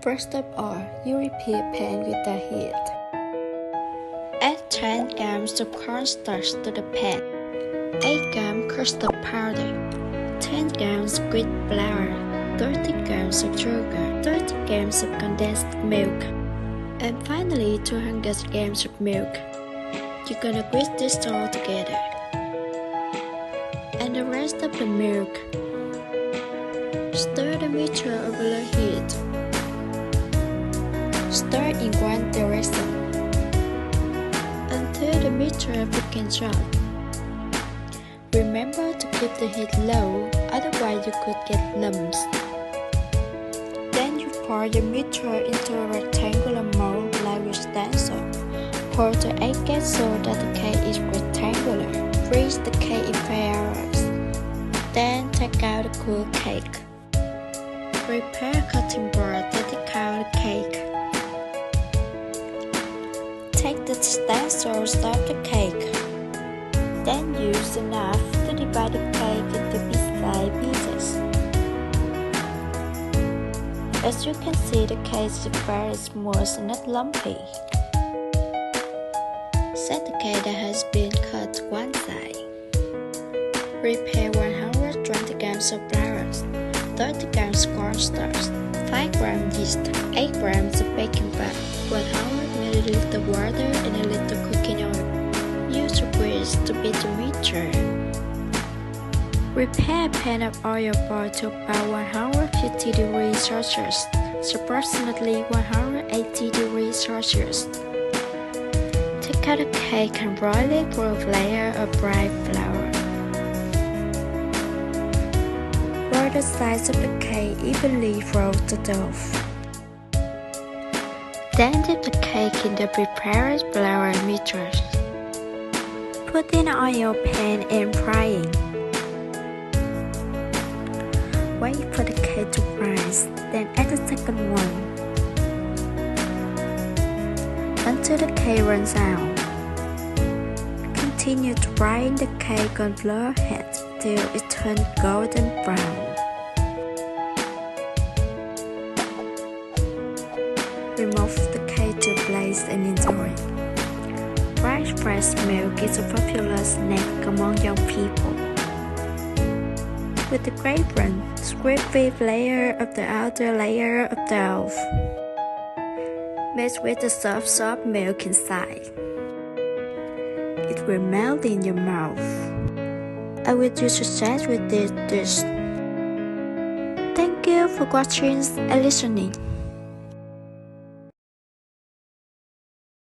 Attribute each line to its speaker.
Speaker 1: First of all, you repeat pan with the heat. Add 10 grams of cornstarch to the pan, 8 grams custard powder, 10 grams of wheat flour, 30 grams of sugar, 30 grams of condensed milk, and finally 200 grams of milk. You're gonna whisk this all together. And the rest of the milk. Stir the mixture over the heat. Stir in one direction until the mixture begins dry. Remember to keep the heat low, otherwise you could get lumps. Then you pour the mixture into a rectangular mold like with stencil. Pour the egg so that the cake is rectangular. Freeze the cake in 5 hours. Then take out the cool cake. Prepare a cutting board to take out the cake. Take the stencil, stop the cake. Then use the knife to divide the cake into bite-sized pieces. As you can see, the cake is very smooth and not lumpy. Set the cake that has been cut to one side. Prepare 120 grams of flour, 30 grams cornstarch, 5 grams yeast, 8 grams of baking powder, 100 ml of water, and a little cooking oil. Use a whisk to beat the mixture. Prepare a pan of oil boiled to about 150 degrees Celsius, approximately 180 degrees Celsius. Take out the cake and roll it through a layer of bright flour. Roll the sides of the cake evenly through the dough. Then dip the cake in the prepared flour mixture. Put in an oil pan and frying. Wait for the cake to rise, then add the second one until the cake runs out. Continue to frying the cake on low heat till it turns golden brown. Remove the cake to a plate and enjoy. Fresh milk is a popular snack among young people. With the grapefruit, scrape the layer of the outer layer of dough. Mix with the soft milk inside. It will melt in your mouth. I will do success with this dish. Thank you for watching and listening.